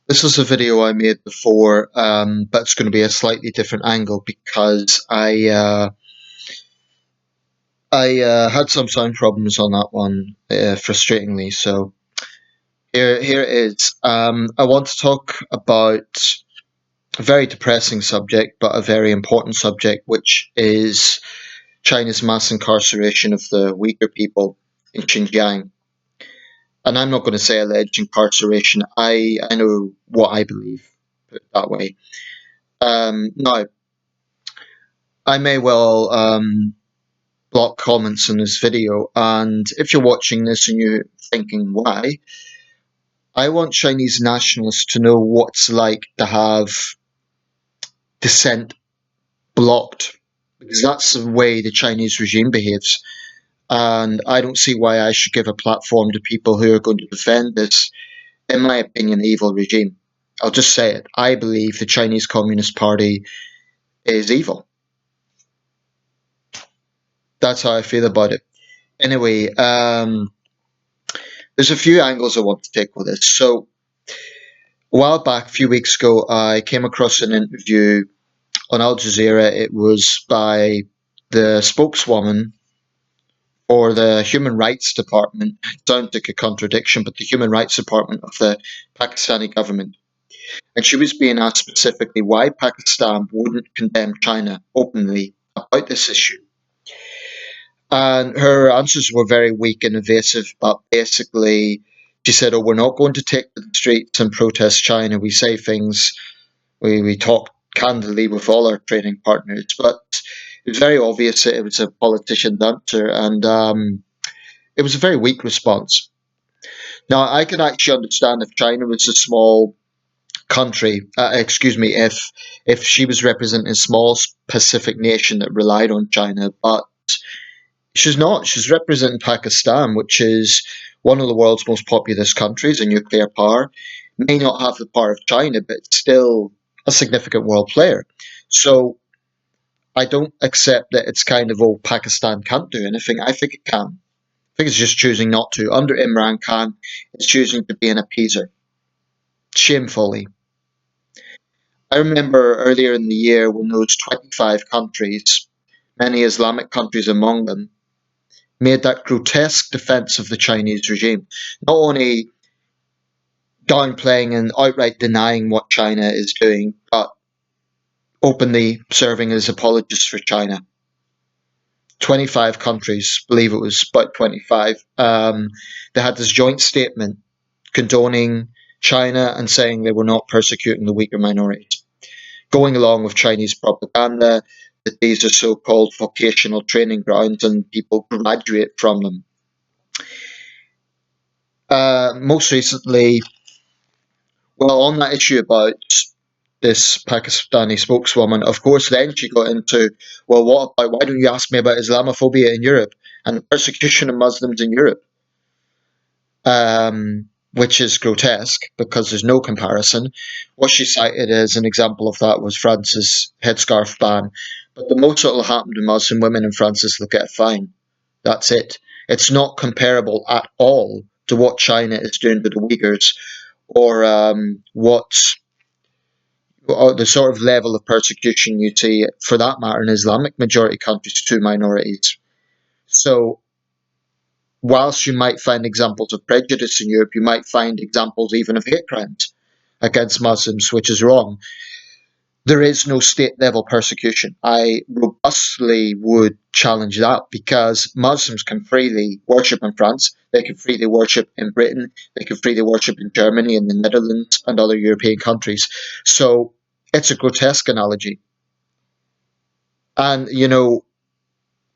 This is a video I made before, but it's going to be a slightly different angle because I had some sound problems on that one, frustratingly. So here it is. I want to talk about a very depressing subject, but a very important subject, which is China's mass incarceration of the Uyghur people in Xinjiang. And I'm not going to say alleged incarceration. I know what I believe, put it that way. Now, I may well block comments in this video, and if you're watching this and you're thinking why, I want Chinese nationalists to know what it's like to have dissent blocked, because that's the way the Chinese regime behaves. And I don't see why I should give a platform to people who are going to defend this, in my opinion, evil regime. I'll just say it. I believe the Chinese Communist Party is evil. That's how I feel about it. Anyway, there's a few angles I want to take with this. So, a while back, a few weeks ago, I came across an interview on Al Jazeera. It was by the spokeswoman or the Human Rights Department. It sounds like a contradiction, but the Human Rights Department of the Pakistani government. And she was being asked specifically why Pakistan wouldn't condemn China openly about this issue. And her answers were very weak and evasive, but basically, she said, "Oh, we're not going to take to the streets and protest China. We say things, we talk candidly with all our trading partners." But it was very obvious that it was a politician's answer, and it was a very weak response. Now, I could actually understand if China was a small country, if she was representing a small Pacific nation that relied on China, but she's not. She's representing Pakistan, which is one of the world's most populous countries, a nuclear power. May not have the power of China, but still a significant world player. So I don't accept that it's kind of, oh, Pakistan can't do anything. I think it can. I think it's just choosing not to. Under Imran Khan, it's choosing to be an appeaser. Shamefully. I remember earlier in the year when those 25 countries, many Islamic countries among them, made that grotesque defense of the Chinese regime, not only downplaying and outright denying what China is doing, but openly serving as apologists for China. 25 countries, I believe it was about 25, they had this joint statement condoning China and saying they were not persecuting the Uyghur minorities, going along with Chinese propaganda that these are so-called vocational training grounds and people graduate from them. Most recently, well, on that issue about this Pakistani spokeswoman, of course, then she got into, well, what about, why don't you ask me about Islamophobia in Europe and the persecution of Muslims in Europe? Which is grotesque because there's no comparison. What she cited as an example of that was France's headscarf ban. But the most that will happen to Muslim women in France is they'll get a fine. That's it. It's not comparable at all to what China is doing to the Uyghurs or the sort of level of persecution you see, for that matter, in Islamic majority countries to minorities. So, whilst you might find examples of prejudice in Europe, you might find examples even of hate crimes against Muslims, which is wrong. There is no state level persecution. I robustly would challenge that because Muslims can freely worship in France, they can freely worship in Britain, they can freely worship in Germany and the Netherlands and other European countries. So it's a grotesque analogy. And,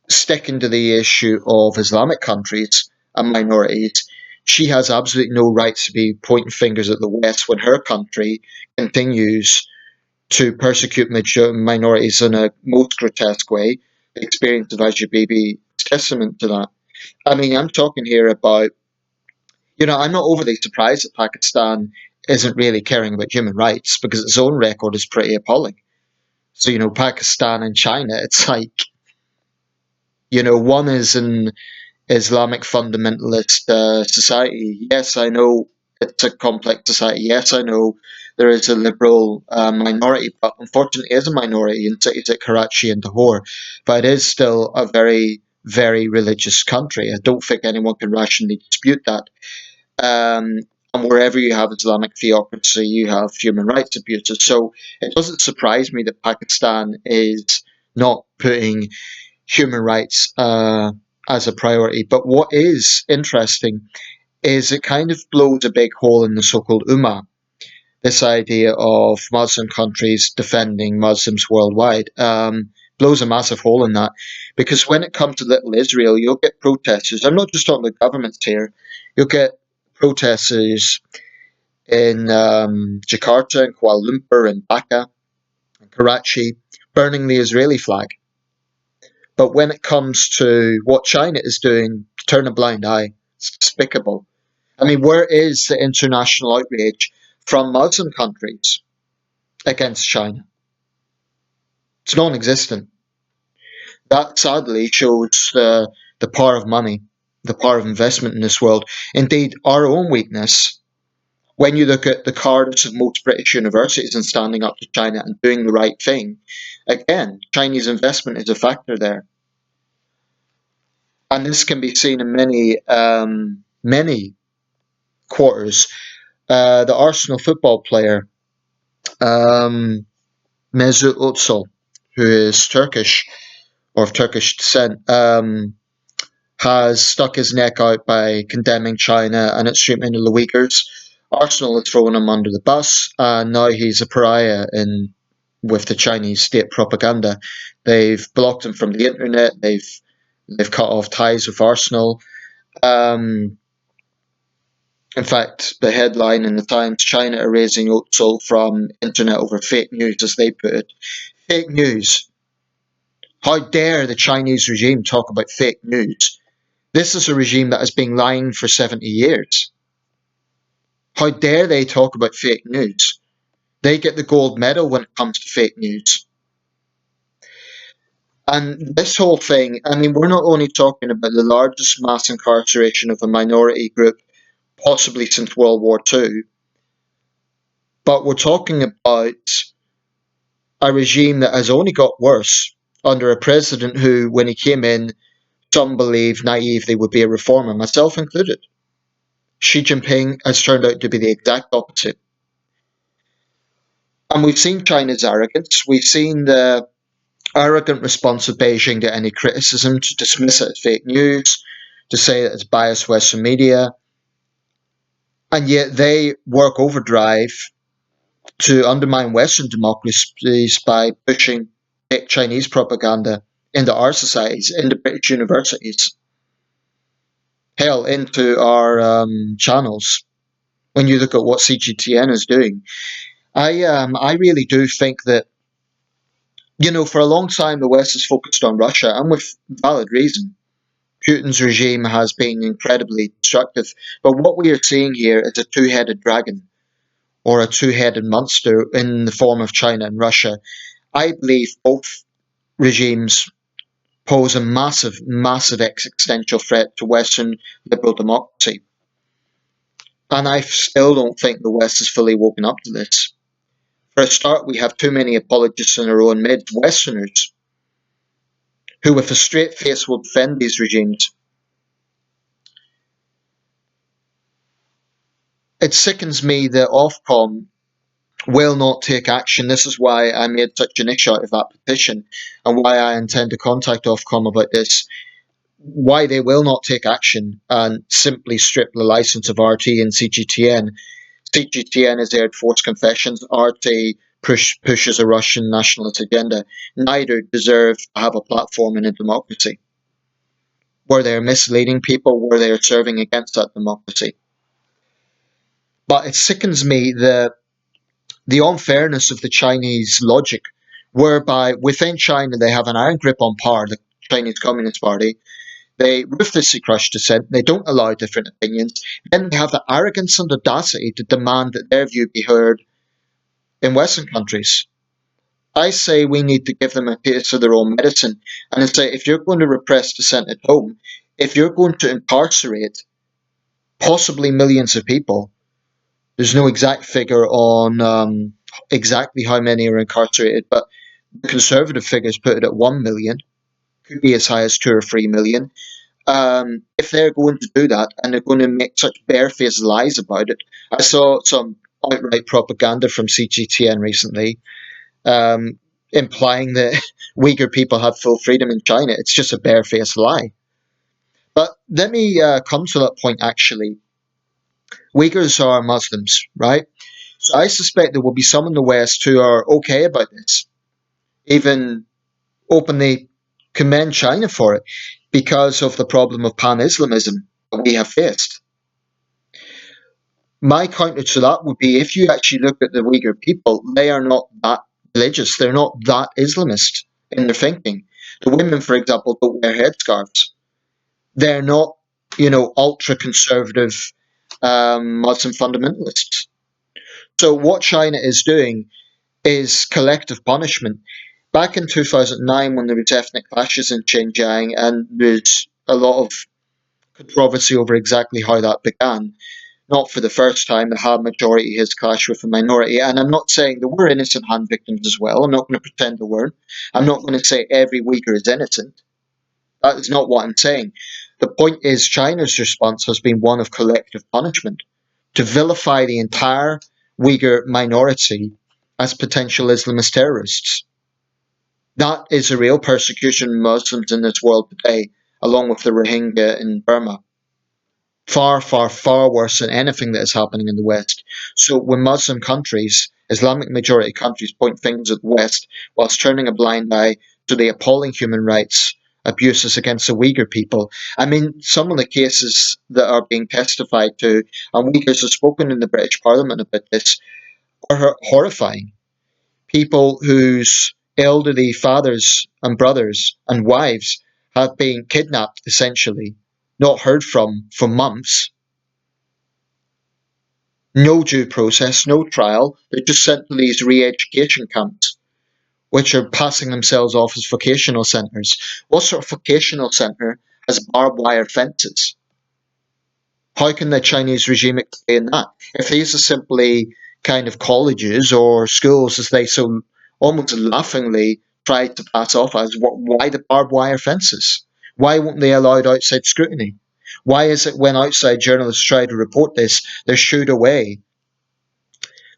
sticking to the issue of Islamic countries and minorities, she has absolutely no right to be pointing fingers at the West when her country continues to persecute minorities in a most grotesque way. The experience of Ajib is testament to that. I mean, I'm talking here about, I'm not overly surprised that Pakistan isn't really caring about human rights because its own record is pretty appalling. So, Pakistan and China, it's like, one is an Islamic fundamentalist society. Yes, I know it's a complex society. Yes, I know there is a liberal minority, but unfortunately, it is a minority in cities like Karachi and Lahore. But it is still a very, very religious country. I don't think anyone can rationally dispute that. Um, and wherever you have Islamic theocracy, you have human rights abuses. So it doesn't surprise me that Pakistan is not putting human rights as a priority. But what is interesting is it kind of blows a big hole in the so-called Ummah. This idea of Muslim countries defending Muslims worldwide blows a massive hole in that, because when it comes to little Israel, you'll get protesters. I'm not just talking about governments here. You'll get protesters in Jakarta, and Kuala Lumpur, and Dhaka, and Karachi, burning the Israeli flag. But when it comes to what China is doing, turn a blind eye. It's despicable. I mean, where is the international outrage from Muslim countries against China? It's non existent. That sadly shows the power of money, the power of investment in this world. Indeed, our own weakness, when you look at the cowardice of most British universities in standing up to China and doing the right thing, again, Chinese investment is a factor there. And this can be seen in many quarters. The Arsenal football player, um, Mesut Özil, who is Turkish or of Turkish descent, has stuck his neck out by condemning China and its treatment of the Uyghurs. Arsenal has thrown him under the bus, and now he's a pariah in with the Chinese state propaganda. They've blocked him from the internet. They've cut off ties with Arsenal. Um, in fact, the headline in the Times: China erasing Özil from internet over fake news, as they put it. Fake news. How dare the Chinese regime talk about fake news? This is a regime that has been lying for 70 years. How dare they talk about fake news? They get the gold medal when it comes to fake news. And this whole thing, I mean, we're not only talking about the largest mass incarceration of a minority group, possibly since World War II, but we're talking about a regime that has only got worse under a president who, when he came in, some believe naively would be a reformer, myself included. Xi Jinping has turned out to be the exact opposite. And we've seen China's arrogance. We've seen the arrogant response of Beijing to any criticism, to dismiss it as fake news, to say that it's biased Western media. And yet they work overdrive to undermine Western democracies by pushing Chinese propaganda into our societies, into British universities, hell, into our channels. When you look at what CGTN is doing, I really do think that, for a long time the West has focused on Russia, and with valid reason. Putin's regime has been incredibly destructive, but what we are seeing here is a two-headed dragon, or a two-headed monster in the form of China and Russia. I believe both regimes pose a massive, massive existential threat to Western liberal democracy. And I still don't think the West has fully woken up to this. For a start, we have too many apologists in our own midst, Westerners, who with a straight face will defend these regimes. It sickens me that Ofcom will not take action. This is why I made such an issue out of that petition, and why I intend to contact Ofcom about this. Why they will not take action and simply strip the license of RT and CGTN. CGTN has aired forced confessions. RT pushes a Russian nationalist agenda. Neither deserve to have a platform in a democracy where they're misleading people, where they're serving against that democracy. But it sickens me the unfairness of the Chinese logic, whereby within China they have an iron grip on power, the Chinese Communist Party. They ruthlessly crush dissent. They don't allow different opinions. Then they have the arrogance and audacity to demand that their view be heard in Western countries. I say we need to give them a taste of their own medicine. And I say, if you're going to repress dissent at home, if you're going to incarcerate possibly millions of people, There's no exact figure on exactly how many are incarcerated, but the conservative figures put it at 1 million, could be as high as 2 or 3 million. If they're going to do that and they're going to make such barefaced lies about it, I saw some outright propaganda from CGTN recently, um, implying that Uyghur people have full freedom in China. It's just a barefaced lie. But let me come to that point actually. Uyghurs are Muslims, right? So I suspect there will be some in the West who are okay about this, even openly commend China for it because of the problem of pan Islamism that we have faced. My counter to that would be if you actually look at the Uyghur people, they are not that religious, they're not that Islamist in their thinking. The women, for example, don't wear headscarves. They're not, ultra conservative Muslim fundamentalists. So what China is doing is collective punishment. Back in 2009, when there was ethnic clashes in Xinjiang, and there's a lot of controversy over exactly how that began, not for the first time, the Han majority has clashed with a minority. And I'm not saying there were innocent Han victims as well. I'm not going to pretend there weren't. I'm not going to say every Uyghur is innocent. That is not what I'm saying. The point is, China's response has been one of collective punishment to vilify the entire Uyghur minority as potential Islamist terrorists. That is a real persecution of Muslims in this world today, along with the Rohingya in Burma. Far, far, far worse than anything that is happening in the West. So when Muslim countries, Islamic majority countries, point fingers at the West whilst turning a blind eye to the appalling human rights abuses against the Uyghur people. I mean, some of the cases that are being testified to, and Uyghurs have spoken in the British Parliament about this, are horrifying. People whose elderly fathers and brothers and wives have been kidnapped, essentially, not heard from for months. No due process, no trial. They're just sent to these re-education camps, which are passing themselves off as vocational centres. What sort of vocational centre has barbed wire fences? How can the Chinese regime explain that? If these are simply kind of colleges or schools, as they so almost laughingly try to pass off as, why the barbed wire fences? Why won't they allow outside scrutiny? Why is it when outside journalists try to report this, they're shooed away?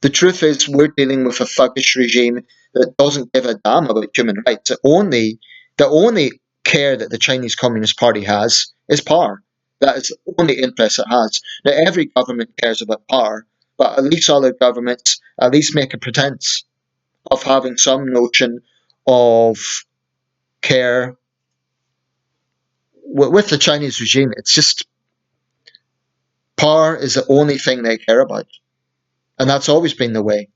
The truth is, we're dealing with a thuggish regime that doesn't give a damn about human rights. The only care that the Chinese Communist Party has is power. That is the only interest it has. Now, every government cares about power, but at least other governments at least make a pretense of having some notion of care. With the Chinese regime, it's just power is the only thing they care about, and that's always been the way.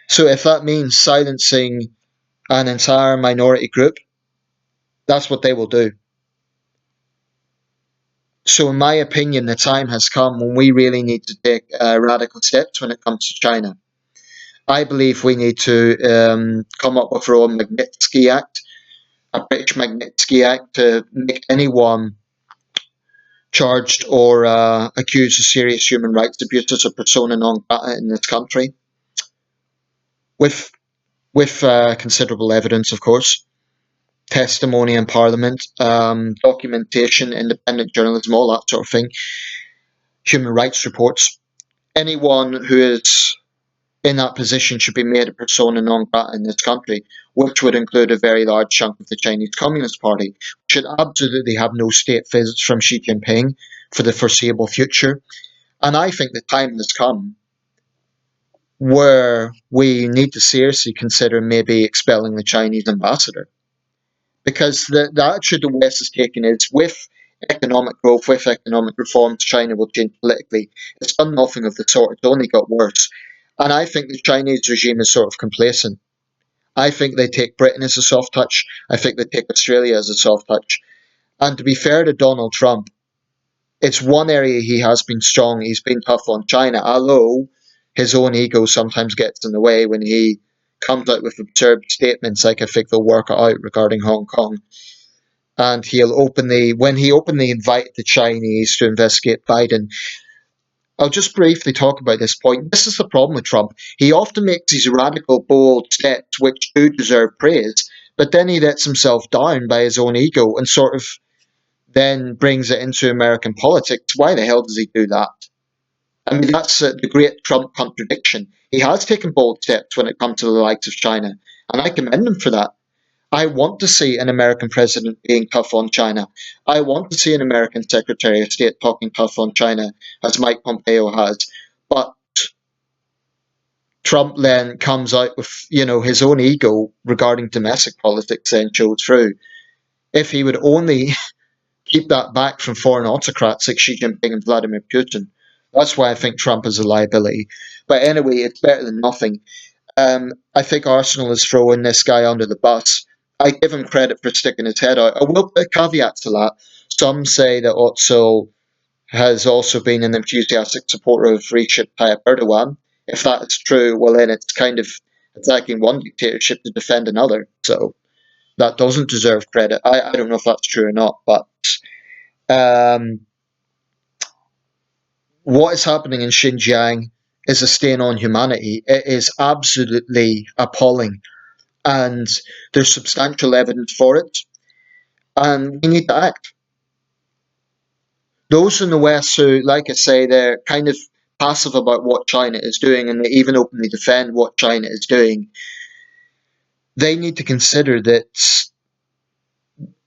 So if that means silencing an entire minority group, that's what they will do. So, in my opinion, the time has come when we really need to take radical steps when it comes to China. I believe we need to come up with our own Magnitsky Act, a British Magnitsky Act, to make anyone charged or accused of serious human rights abuses a persona non grata in this country, with considerable evidence, of course, testimony in Parliament, documentation, independent journalism, all that sort of thing, human rights reports. Anyone who is in that position should be made a persona non grata in this country, which would include a very large chunk of the Chinese Communist Party. Should absolutely have no state visits from Xi Jinping for the foreseeable future. And I think the time has come where we need to seriously consider maybe expelling the Chinese ambassador. Because the attitude the West has taken is with economic growth, with economic reforms, China will change politically. It's done nothing of the sort. It's only got worse. And I think the Chinese regime is sort of complacent. I think they take Britain as a soft touch. I think they take Australia as a soft touch. And to be fair to Donald Trump, it's one area he has been strong. He's been tough on China, although his own ego sometimes gets in the way when he comes out with absurd statements like, I think they'll work it out regarding Hong Kong. And when he openly invited the Chinese to investigate Biden, I'll just briefly talk about this point. This is the problem with Trump. He often makes these radical, bold steps which do deserve praise, but then he lets himself down by his own ego and sort of then brings it into American politics. Why the hell does he do that? I mean, that's the great Trump contradiction. He has taken bold steps when it comes to the likes of China, and I commend him for that. I want to see an American president being tough on China. I want to see an American Secretary of State talking tough on China, as Mike Pompeo has. But Trump then comes out with, his own ego regarding domestic politics and shows through. If he would only keep that back from foreign autocrats like Xi Jinping and Vladimir Putin. That's why I think Trump is a liability. But anyway, it's better than nothing. I think Arsenal is throwing this guy under the bus. I give him credit for sticking his head out. I will put a caveat to that. Some say that Özil has also been an enthusiastic supporter of Recep Tayyip Erdogan. If that is true, well then it's kind of attacking one dictatorship to defend another. So that doesn't deserve credit. I don't know if that's true or not, but um, what is happening in Xinjiang is a stain on humanity. It is absolutely appalling, and there's substantial evidence for it, and we need to act. Those in the West who, like I say, they're kind of passive about what China is doing, and they even openly defend what China is doing, they need to consider that,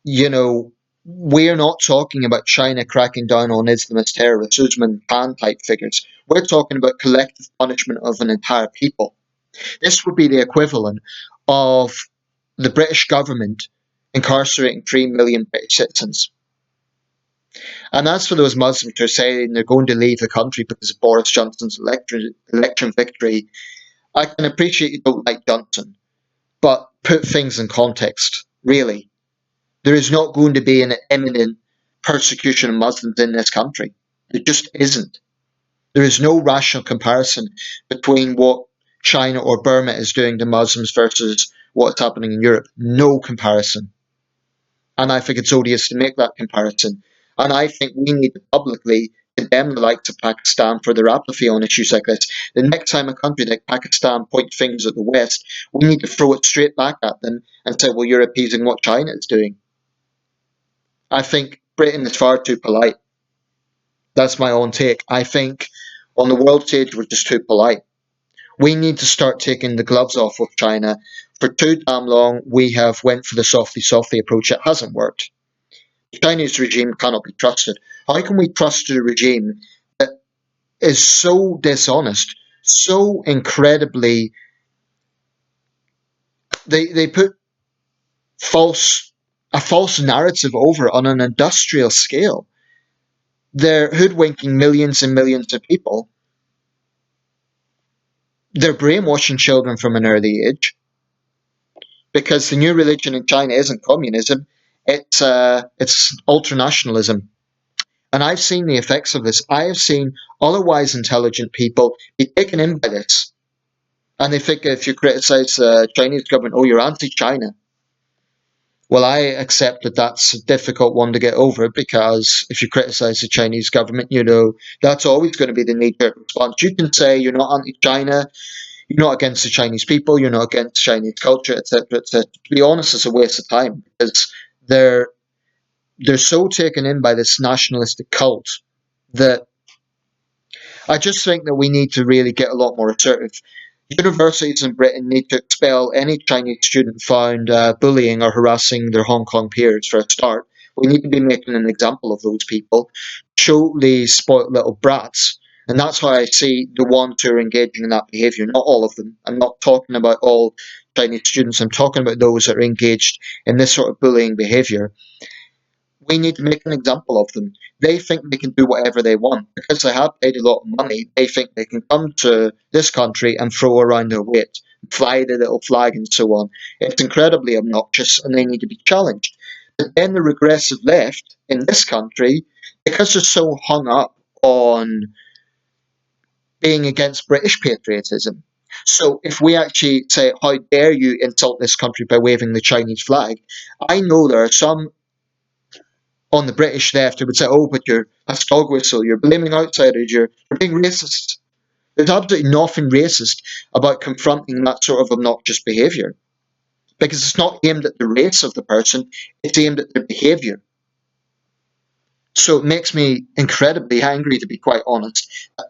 you know, we're not talking about China cracking down on Islamist terrorists, Usman Khan type figures. We're talking about collective punishment of an entire people. This would be the equivalent of the British government incarcerating 3 million British citizens. And as for those Muslims who are saying they're going to leave the country because of Boris Johnson's election victory, I can appreciate you don't like Johnson, but put things in context, really. There is not going to be an imminent persecution of Muslims in this country. There just isn't. There is no rational comparison between what China or Burma is doing to Muslims versus what's happening in Europe. No comparison. And I think it's odious to make that comparison. And I think we need to publicly condemn the likes of Pakistan for their apathy on issues like this. The next time a country like Pakistan points fingers at the West, we need to throw it straight back at them and say, well, you're appeasing what China is doing. I think Britain is far too polite. That's my own take. I think on the world stage, we're just too polite. We need to start taking the gloves off with China. For too damn long, we have went for the softly, softly approach. It hasn't worked. The Chinese regime cannot be trusted. How can we trust a regime that is so dishonest, so incredibly... They put a false narrative over on an industrial scale. They're hoodwinking millions and millions of people. They're brainwashing children from an early age, because the new religion in China isn't communism, it's ultranationalism. And I've seen the effects of this. I have seen otherwise intelligent people be taken in by this. And they think if you criticize the Chinese government, oh, you're anti-China. Well, I accept that that's a difficult one to get over, because if you criticize the Chinese government, that's always going to be the knee-jerk response. You can say you're not anti-China, you're not against the Chinese people, you're not against Chinese culture, etc., etc. To be honest, it's a waste of time, because they're so taken in by this nationalistic cult that I just think that we need to really get a lot more assertive. Universities in Britain need to expel any Chinese student found bullying or harassing their Hong Kong peers for a start. We need to be making an example of those people, show these spoiled little brats. And that's how I see the ones who are engaging in that behaviour, not all of them. I'm not talking about all Chinese students, I'm talking about those that are engaged in this sort of bullying behaviour. We need to make an example of them. They think they can do whatever they want. Because they have paid a lot of money, they think they can come to this country and throw around their weight, fly the little flag and so on. It's incredibly obnoxious, and they need to be challenged. But then the regressive left in this country, because they're so hung up on being against British patriotism. So if we actually say, how dare you insult this country by waving the Chinese flag, I know there are some on the British left who would say, oh, but that's dog whistle, you're blaming outsiders, you're being racist. There's absolutely nothing racist about confronting that sort of obnoxious behaviour, because it's not aimed at the race of the person, it's aimed at their behaviour. So it makes me incredibly angry, to be quite honest.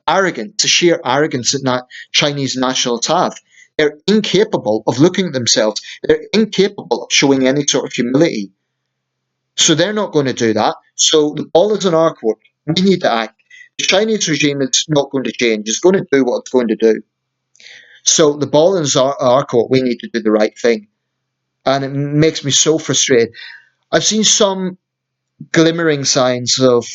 Arrogant, the sheer arrogance that Chinese nationals have. They're incapable of looking at themselves. They're incapable of showing any sort of humility. So they're not going to do that. So the ball is in our court. We need to act. The Chinese regime is not going to change. It's going to do what it's going to do. So the ball is our court. We need to do the right thing. And it makes me so frustrated. I've seen some glimmering signs of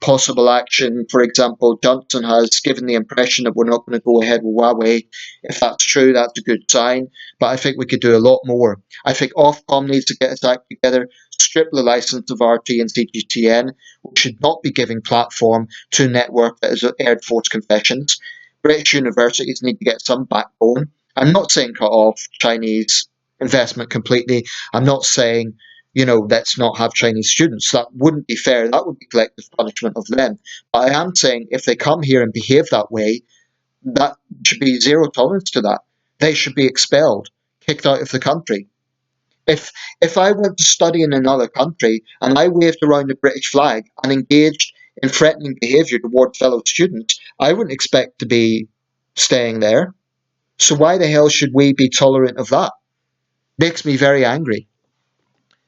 possible action. For example, Johnson has given the impression that we're not going to go ahead with Huawei. If that's true, that's a good sign. But I think we could do a lot more. I think Ofcom needs to get its act together, strip the license of RT and CGTN. We should not be giving platform to a network that has aired false confessions. British universities need to get some backbone. I'm not saying cut off Chinese investment completely. I'm not saying let's not have Chinese students. That wouldn't be fair. That would be collective punishment of them. But I am saying if they come here and behave that way, that should be zero tolerance to that. They should be expelled, kicked out of the country. If if I went to study in another country and I waved around the British flag and engaged in threatening behaviour toward fellow students, I wouldn't expect to be staying there. So why the hell should we be tolerant of that? Makes me very angry.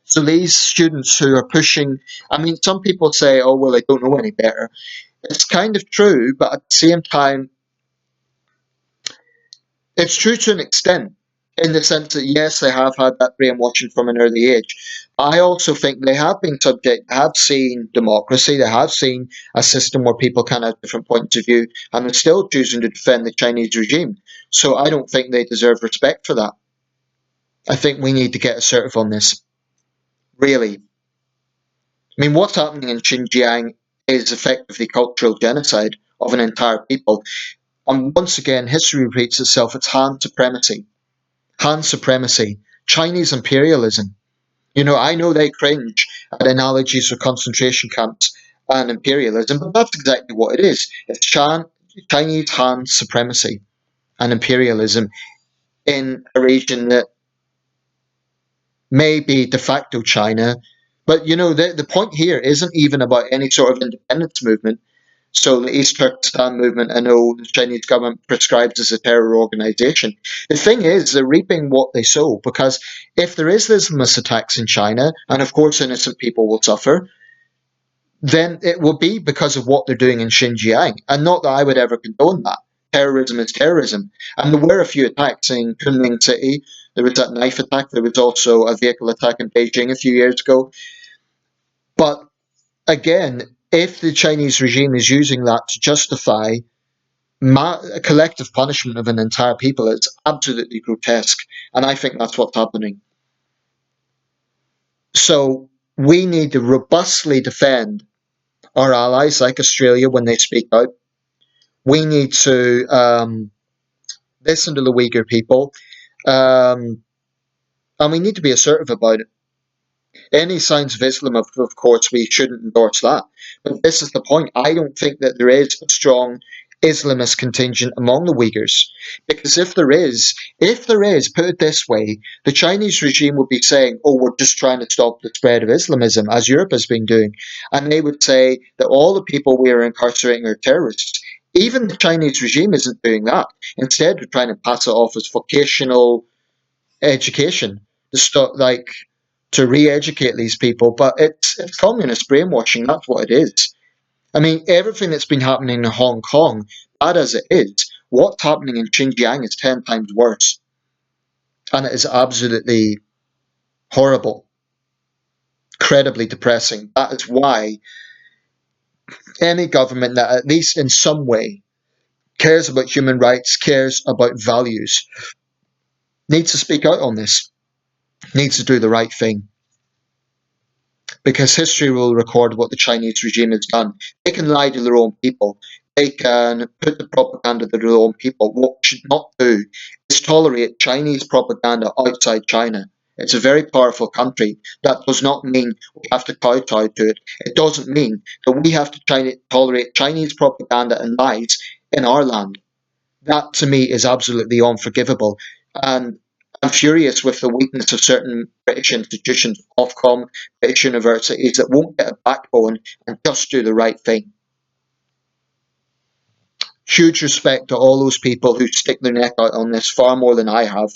So these students who are pushing, I mean, some people say, oh, well, they don't know any better. It's kind of true, but at the same time, it's true to an extent, in the sense that, yes, they have had that brainwashing from an early age. I also think they have been subject, have seen democracy, they have seen a system where people can have different points of view, and they're still choosing to defend the Chinese regime. So I don't think they deserve respect for that. I think we need to get assertive on this, really. I mean, what's happening in Xinjiang is effectively cultural genocide of an entire people. And once again, history repeats itself. It's Han supremacy. Han supremacy. Chinese imperialism. I know they cringe at analogies of concentration camps and imperialism, but that's exactly what it is. It's Chinese Han supremacy and imperialism in a region that may be de facto China. But the point here isn't even about any sort of independence movement. So the East Turkestan movement, I know the Chinese government prescribes as a terror organization. The thing is, they're reaping what they sow, because if there is Islamist attacks in China, and of course innocent people will suffer, then it will be because of what they're doing in Xinjiang. And not that I would ever condone that. Terrorism is terrorism. And there were a few attacks in Kunming City. There was that knife attack. There was also a vehicle attack in Beijing a few years ago. But again, if the Chinese regime is using that to justify collective punishment of an entire people, it's absolutely grotesque. And I think that's what's happening. So we need to robustly defend our allies like Australia when they speak out. We need to listen to the Uyghur people. And we need to be assertive about it. Any signs of Islam, of course, we shouldn't endorse that. But this is the point. I don't think that there is a strong Islamist contingent among the Uyghurs. Because if there is, put it this way, the Chinese regime would be saying, oh, we're just trying to stop the spread of Islamism, as Europe has been doing. And they would say that all the people we are incarcerating are terrorists. Even the Chinese regime isn't doing that. Instead, they're trying to pass it off as vocational education. To re-educate these people, but it's communist brainwashing. That's what it is. I mean, everything that's been happening in Hong Kong, bad as it is, what's happening in Xinjiang is 10 times worse, and it is absolutely horrible, incredibly depressing. That is why any government that, at least in some way, cares about human rights, cares about values, needs to speak out on this, needs to do the right thing. Because history will record what the Chinese regime has done. They can lie to their own people. They can put the propaganda to their own people. What we should not do is tolerate Chinese propaganda outside China. It's a very powerful country. That does not mean we have to kowtow to it. It doesn't mean that we have to tolerate Chinese propaganda and lies in our land. That to me is absolutely unforgivable. And I'm furious with the weakness of certain British institutions, Ofcom, British universities, that won't get a backbone and just do the right thing. Huge respect to all those people who stick their neck out on this far more than I have.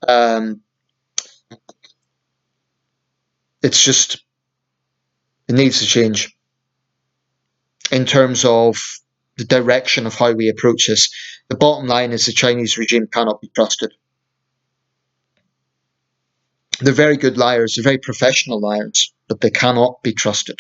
Um, it's just, it needs to change in terms of the direction of how we approach this. The bottom line is the Chinese regime cannot be trusted. They're very good liars, they're very professional liars, but they cannot be trusted.